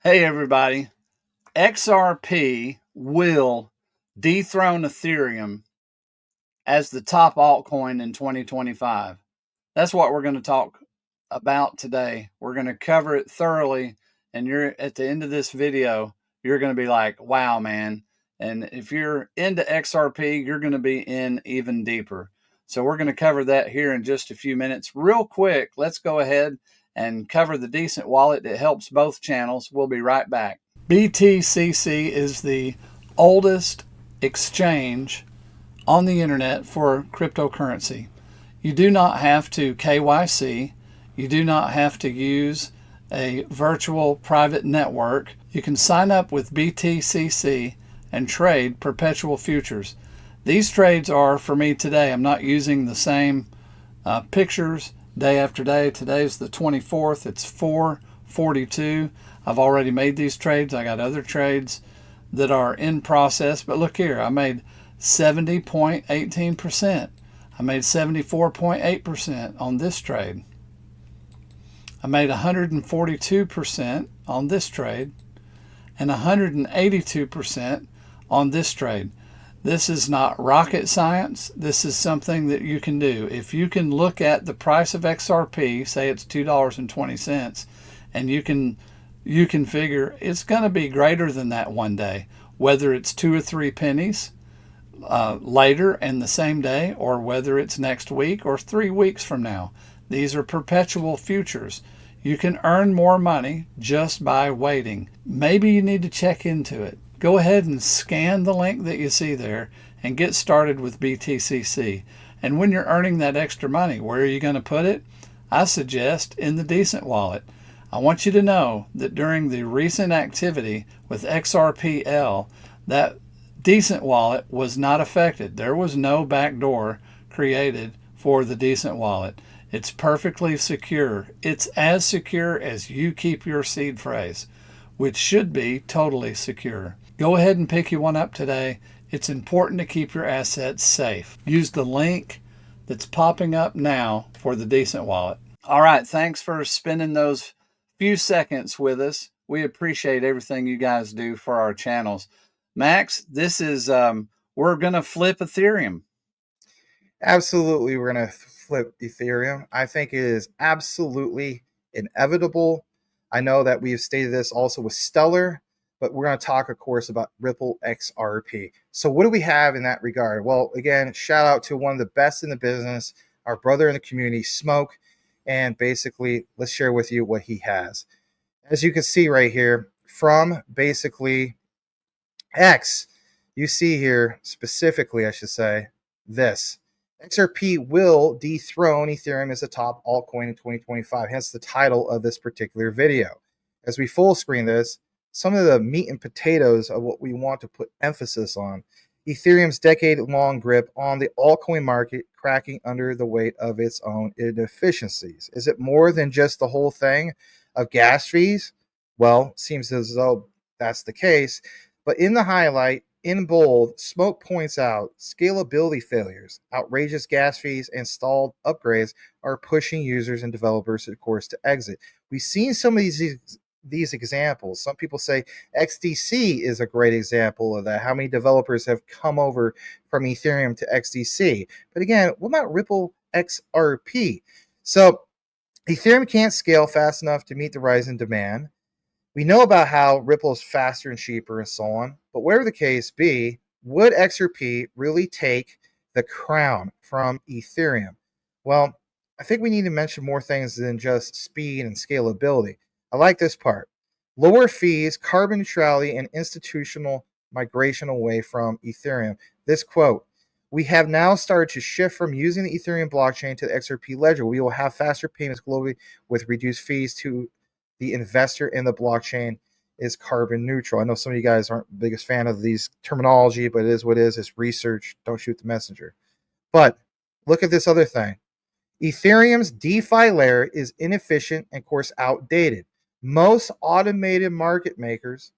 Hey everybody, XRP will dethrone Ethereum as the top altcoin in 2025. That's what we're going to talk about today. We're going to cover it thoroughly, and you're at the end of this video, you're going to be like, wow, man. And if you're into XRP, you're going to be in even deeper. So we're going to cover that here in just a few minutes. Real quick, let's go ahead and cover the decent wallet. It helps both channels. We'll be right back. BTCC is the oldest exchange on the internet for cryptocurrency. You do not have to KYC. You do not have to use a virtual private network. You can sign up with BTCC and trade perpetual futures. These trades are for me today. I'm not using the same pictures day after day. Today's the 24th. It's 4:42. I've already made these trades. I got other trades that are in process. But look here, I made 70.18%. I made 74.8% on this trade. I made 142% on this trade and 182% on this trade. This is not rocket science. This is something that you can do. If you can look at the price of XRP, say it's $2.20, and you can figure it's going to be greater than that one day, whether it's 2 or 3 pennies later in the same day, or whether it's next week or 3 weeks from now. These are perpetual futures. You can earn more money just by waiting. Maybe you need to check into it. Go ahead and scan the link that you see there and get started with BTCC. And when you're earning that extra money, where are you going to put it? I suggest in the Decent wallet. I want you to know that during the recent activity with XRPL, that Decent wallet was not affected. There was no backdoor created for the Decent wallet. It's perfectly secure. It's as secure as you keep your seed phrase, which should be totally secure. Go ahead and pick you one up today. It's important to keep your assets safe. Use the link that's popping up now for the Decent wallet. All right, thanks for spending those few seconds with us. We appreciate everything you guys do for our channels. Max, this is we're gonna flip Ethereum. Absolutely, we're going to flip Ethereum. I think it is absolutely inevitable. I know that we've stated this also with Stellar, but we're going to talk, of course, about Ripple XRP. So, what do we have in that regard? Well, again, shout out to one of the best in the business, our brother in the community, Smoke. And basically, let's share with you what he has. As you can see right here, from basically X, you see here specifically, I should say, this. XRP will dethrone Ethereum as a top altcoin in 2025, hence the title of this particular video. As we full screen this, some of the meat and potatoes of what we want to put emphasis on. Ethereum's decade-long grip on the altcoin market cracking under the weight of its own inefficiencies. Is it more than just the whole thing of gas fees? Well, seems as though that's the case. But in the highlight, in bold, Smoke points out scalability failures, outrageous gas fees, and stalled upgrades are pushing users and developers, of course, to exit. We've seen some of these examples. Some people say XDC is a great example of that. How many developers have come over from Ethereum to XDC? But again, what about Ripple XRP? So Ethereum can't scale fast enough to meet the rise in demand. We know about how Ripple is faster and cheaper and so on, but whatever the case be, would XRP really take the crown from Ethereum? Well, I think we need to mention more things than just speed and scalability. I like this part. Lower fees, carbon neutrality, and institutional migration away from Ethereum. This quote, we have now started to shift from using the Ethereum blockchain to the XRP ledger. We will have faster payments globally with reduced fees to the investor in the blockchain is carbon neutral. I know some of you guys aren't the biggest fan of these terminology, but it is what it is. It's research. Don't shoot the messenger. But look at this other thing. Ethereum's DeFi layer is inefficient and, of course, outdated. Most automated market makers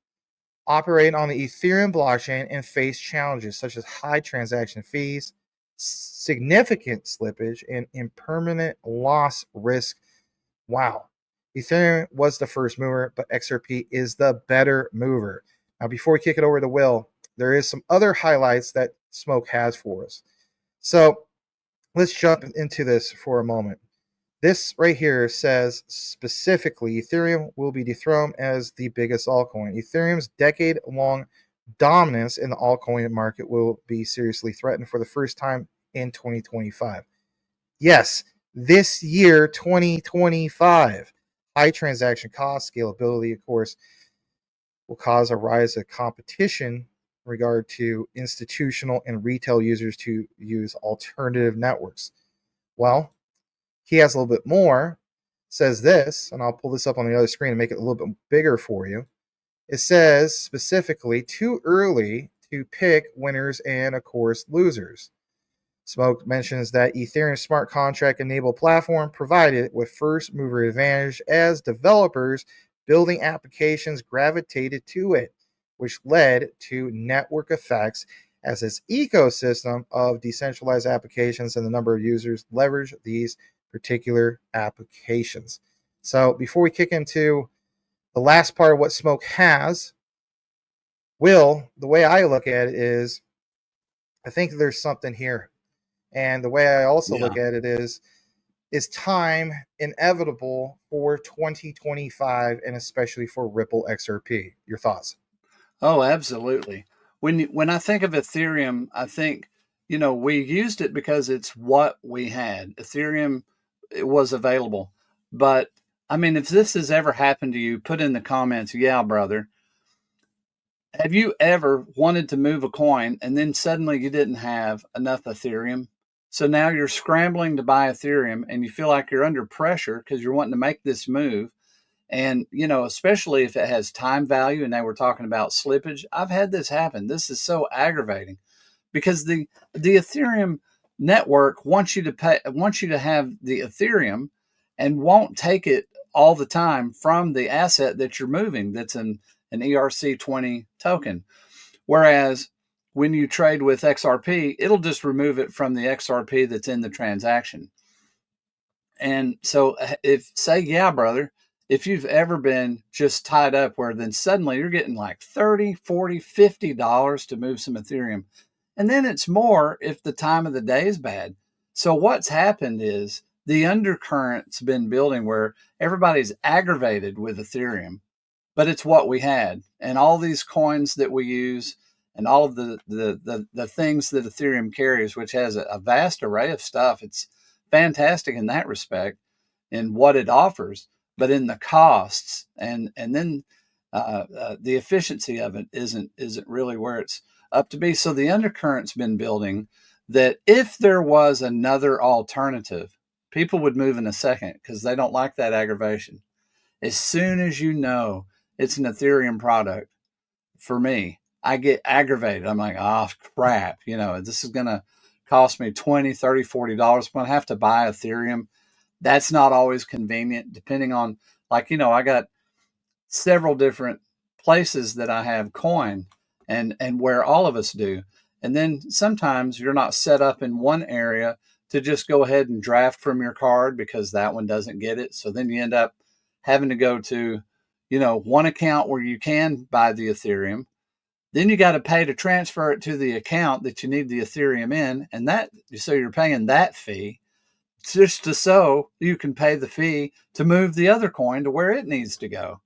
operate on the Ethereum blockchain and face challenges such as high transaction fees, significant slippage, and impermanent loss risk. Wow. Ethereum was the first mover, but XRP is the better mover. Now, before we kick it over to Will, there is some other highlights that Smoke has for us. So let's jump into this for a moment. This right here says specifically Ethereum will be dethroned as the biggest altcoin. Ethereum's decade-long dominance in the altcoin market will be seriously threatened for the first time in 2025. Yes, this year, 2025. High transaction costs, scalability, of course, will cause a rise of competition in regard to institutional and retail users to use alternative networks. Well, he has a little bit more, says this, and I'll pull this up on the other screen and make it a little bit bigger for you. It says specifically, too early to pick winners and, of course, losers. Smoke mentions that Ethereum smart contract enabled platform provided with first mover advantage as developers building applications gravitated to it, which led to network effects as its ecosystem of decentralized applications and the number of users leverage these particular applications. So before we kick into the last part of what Smoke has, Will, the way I look at it is I think there's something here. And the way I also look at it is time inevitable for 2025 and especially for Ripple XRP? Your thoughts? Oh, absolutely. When I think of Ethereum, I think, we used it because it's what we had. Ethereum, it was available. But I mean, if this has ever happened to you, put in the comments, yeah, brother. Have you ever wanted to move a coin and then suddenly you didn't have enough Ethereum? So now you're scrambling to buy Ethereum and you feel like you're under pressure because you're wanting to make this move. And, especially if it has time value and they were talking about slippage, I've had this happen. This is so aggravating because the Ethereum network wants you to have the Ethereum and won't take it all the time from the asset that you're moving that's an ERC20 token. Whereas when you trade with XRP, it'll just remove it from the XRP that's in the transaction. And so if say, yeah, brother, if you've ever been just tied up where then suddenly you're getting like $30, $40, $50 to move some Ethereum. And then it's more if the time of the day is bad. So what's happened is the undercurrent's been building where everybody's aggravated with Ethereum, but it's what we had. And all these coins that we use and all of the things that Ethereum carries, which has a vast array of stuff. It's fantastic in that respect in what it offers, but in the costs and then the efficiency of it isn't really where it's up to be. So the undercurrent's been building that if there was another alternative, people would move in a second because they don't like that aggravation. As soon as it's an Ethereum product, for me, I get aggravated. I'm like, oh, crap. This is going to cost me $20, $30, $40. I'm going to have to buy Ethereum. That's not always convenient, depending on, I got several different places that I have coin and where all of us do. And then sometimes you're not set up in one area to just go ahead and draft from your card because that one doesn't get it. So then you end up having to go to, one account where you can buy the Ethereum. Then you got to pay to transfer it to the account that you need the Ethereum in. And so you're paying that fee just so you can pay the fee to move the other coin to where it needs to go.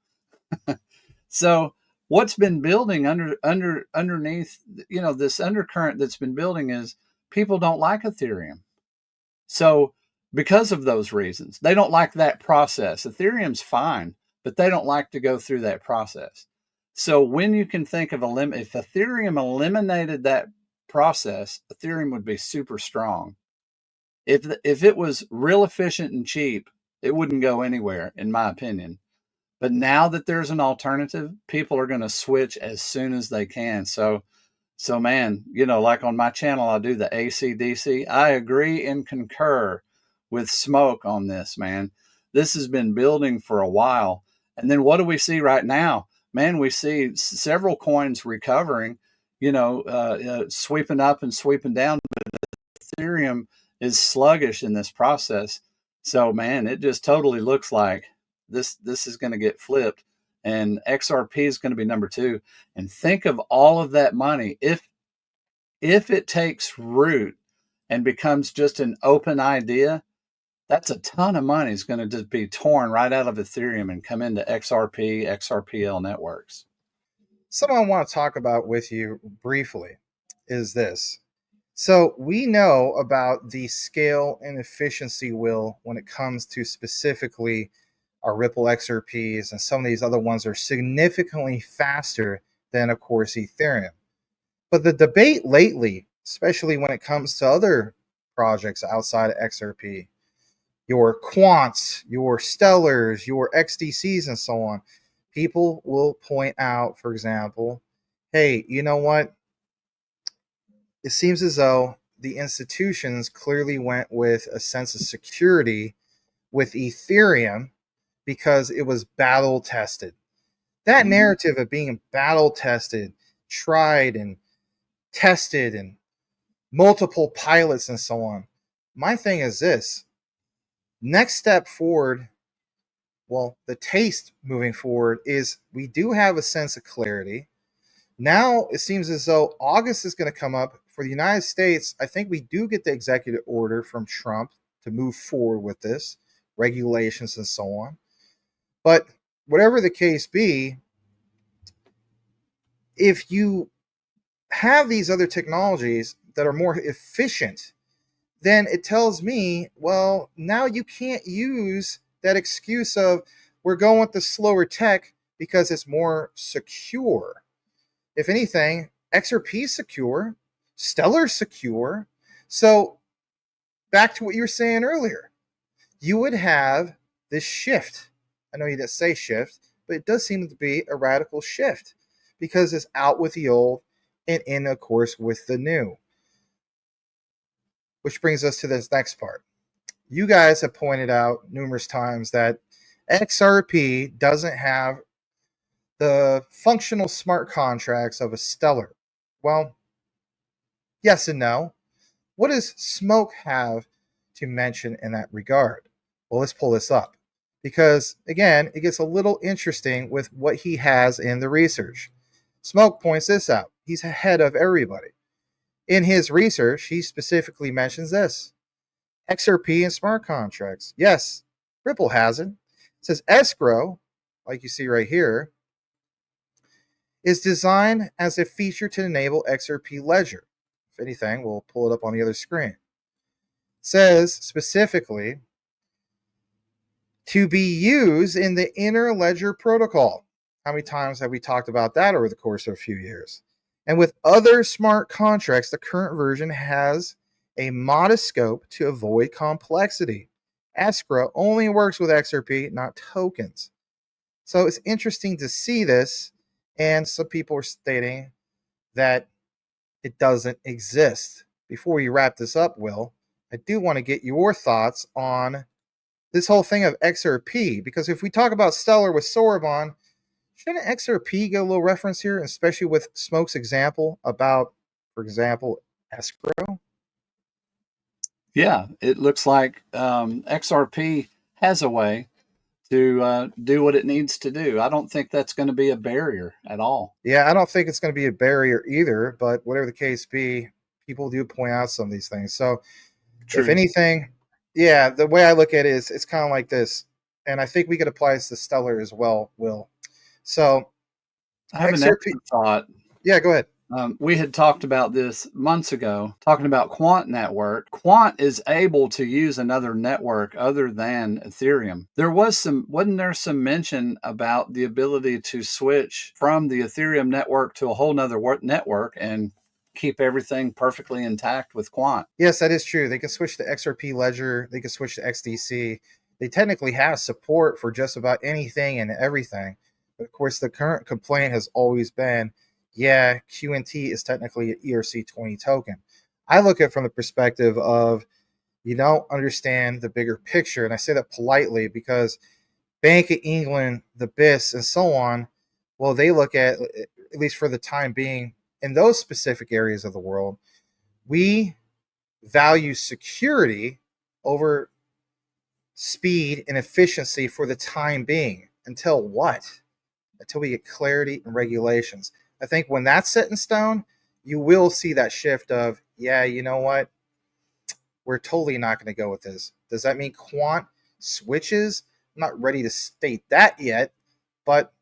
So what's been building underneath, this undercurrent that's been building is people don't like Ethereum. So because of those reasons, they don't like that process. Ethereum's fine, but they don't like to go through that process. So when you can think of if Ethereum eliminated that process, Ethereum would be super strong. If it was real efficient and cheap, it wouldn't go anywhere, in my opinion. But now that there's an alternative, people are going to switch as soon as they can. So man, like on my channel, I do the ACDC. I agree and concur with Smoke on this, man. This has been building for a while. And then what do we see right now? Man, we see several coins recovering, sweeping up and sweeping down. But Ethereum is sluggish in this process. So, man, it just totally looks like this is going to get flipped, and XRP is going to be number 2. And think of all of that money if it takes root and becomes just an open idea. That's a ton of money is going to just be torn right out of Ethereum and come into XRP, XRPL networks. Something I want to talk about with you briefly is this. So we know about the scale and efficiency, Will, when it comes to specifically our Ripple XRPs, and some of these other ones are significantly faster than, of course, Ethereum. But the debate lately, especially when it comes to other projects outside of XRP, your quants, your stellars, your XDCs, and so on, people will point out, for example, hey, you know what? It seems as though the institutions clearly went with a sense of security with Ethereum because it was battle tested. That narrative of being battle tested, tried and tested, and multiple pilots and so on. My thing is this: next step forward, well, the taste moving forward is we do have a sense of clarity. Now it seems as though August is going to come up for the United States. I think we do get the executive order from Trump to move forward with this, regulations and so on. But whatever the case be, if you have these other technologies that are more efficient, then it tells me, well, now you can't use that excuse of we're going with the slower tech because it's more secure. If anything, XRP is secure, Stellar secure. So back to what you were saying earlier, you would have this shift. I know you didn't say shift, but it does seem to be a radical shift because it's out with the old and in, of course, with the new. Which brings us to this next part. You guys have pointed out numerous times that XRP doesn't have the functional smart contracts of a Stellar. Well, yes and no. What does Smoke have to mention in that regard? Well, let's pull this up because, again, it gets a little interesting with what he has in the research. Smoke points this out. He's ahead of everybody. In his research, he specifically mentions this: XRP and smart contracts. Yes, Ripple has it. It says escrow, like you see right here, is designed as a feature to enable XRP ledger. If anything, we'll pull it up on the other screen. It says specifically to be used in the interledger protocol. How many times have we talked about that over the course of a few years? And with other smart contracts, the current version has a modest scope to avoid complexity. Escrow only works with XRP, not tokens. So it's interesting to see this, and some people are stating that it doesn't exist. Before we wrap this up, Will, I do want to get your thoughts on this whole thing of XRP, because if we talk about Stellar with Sorbonne, shouldn't XRP get a little reference here, especially with Smoke's example about, for example, escrow? Yeah, it looks like XRP has a way to do what it needs to do. I don't think that's going to be a barrier at all. Yeah, I don't think it's going to be a barrier either, but whatever the case be, people do point out some of these things. So, True. if anything, yeah, the way I look at it is it's kind of like this, and I think we could apply this to Stellar as well, Will. So, I have an XRP, extra thought. yeah, go ahead. We had talked about this months ago, talking about Quant Network. Quant is able to use another network other than Ethereum. Wasn't there some mention about the ability to switch from the Ethereum network to a whole nother network and keep everything perfectly intact with Quant? Yes, that is true. They can switch to XRP Ledger. They can switch to XDC. They technically have support for just about anything and everything. But of course, the current complaint has always been, yeah, QNT is technically an ERC20 token. I look at it from the perspective of you don't understand the bigger picture. And I say that politely because Bank of England, the BIS, and so on, well, they look at least for the time being, in those specific areas of the world, we value security over speed and efficiency for the time being. Until what? Until we get clarity and regulations. I think when that's set in stone, you will see that shift of, yeah, you know what? We're totally not going to go with this. Does that mean quant switches? I'm not ready to state that yet, but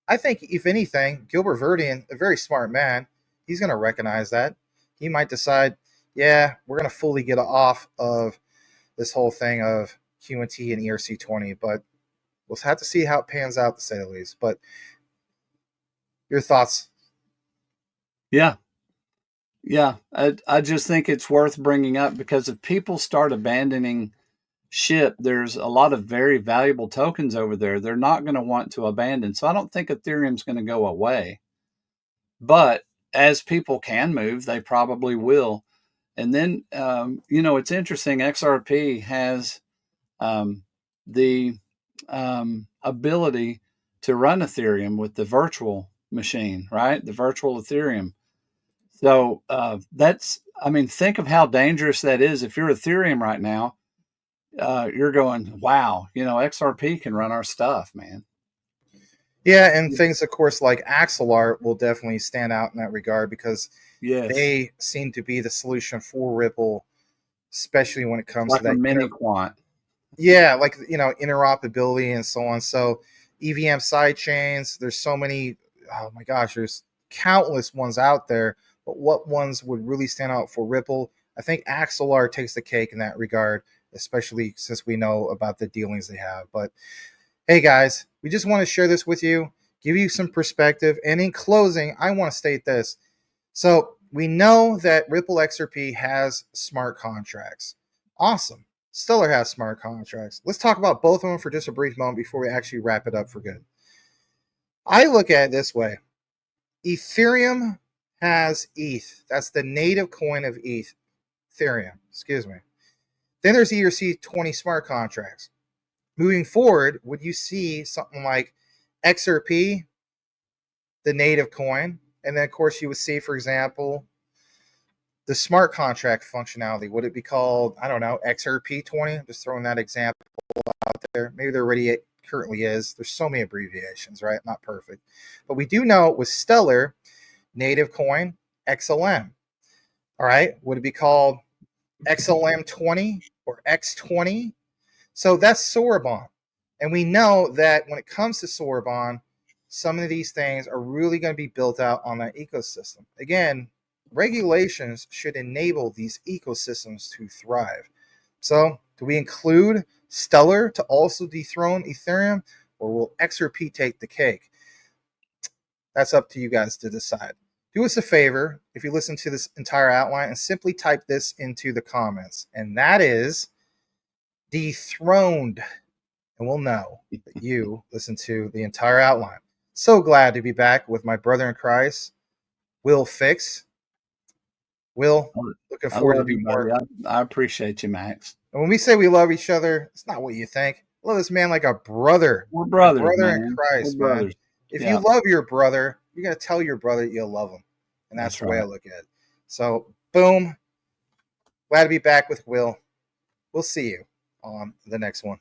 I think if anything, Gilbert Verdian, a very smart man, he's going to recognize that. He might decide, yeah, we're going to fully get off of this whole thing of QNT and ERC20, but we'll have to see how it pans out, to say the least. But your thoughts? Yeah. Yeah. I just think it's worth bringing up because if people start abandoning ship, there's a lot of very valuable tokens over there they're not going to want to abandon. So I don't think Ethereum's going to go away. But as people can move, they probably will. And then, it's interesting. XRP has the ability to run Ethereum with the virtual machine, right? The virtual Ethereum. So think of how dangerous that is. If you're Ethereum right now, you're going, wow, XRP can run our stuff, man. Yeah, and things, of course, like Axelar will definitely stand out in that regard because they seem to be the solution for Ripple, especially when it comes like to that a mini quant. Yeah, like interoperability and so on. So EVM side chains, there's so many. Oh my gosh, there's countless ones out there. But what ones would really stand out for Ripple? I think Axelar takes the cake in that regard, especially since we know about the dealings they have. But hey, guys, we just want to share this with you, give you some perspective. And in closing, I want to state this. So we know that Ripple XRP has smart contracts. Awesome. Stellar has smart contracts. Let's talk about both of them for just a brief moment before we actually wrap it up for good. I look at it this way. Ethereum has ETH. That's the native coin of ETH. Ethereum, excuse me. Then there's ERC20 smart contracts. Moving forward, would you see something like XRP, the native coin, and then of course you would see, for example, the smart contract functionality? Would it be called, I don't know, XRP20? I'm just throwing that example out there. Maybe there already currently is. There's so many abbreviations, right? Not perfect. But we do know with Stellar, native coin, XLM. All right. Would it be called XLM20 or X20? So that's Sorabon. And we know that when it comes to Sorabon, some of these things are really going to be built out on that ecosystem. Again, regulations should enable these ecosystems to thrive. So, do we include Stellar to also dethrone Ethereum, or will XRP take the cake? That's up to you guys to decide. Do us a favor if you listen to this entire outline and simply type this into the comments, and that is dethroned, and we'll know that you listen to the entire outline. So glad to be back with my brother in Christ, Will Fix. Will, looking I forward to love be you, more. buddy. I appreciate you, Max. And when we say we love each other, it's not what you think. I love this man like a brother. We're brothers, a brother in man. Christ, We're man. brothers. If you Yeah, love your brother, you're going to tell your brother that you love him. And that's the way I right. look at it. So, boom. Glad to be back with Will. We'll see you on the next one.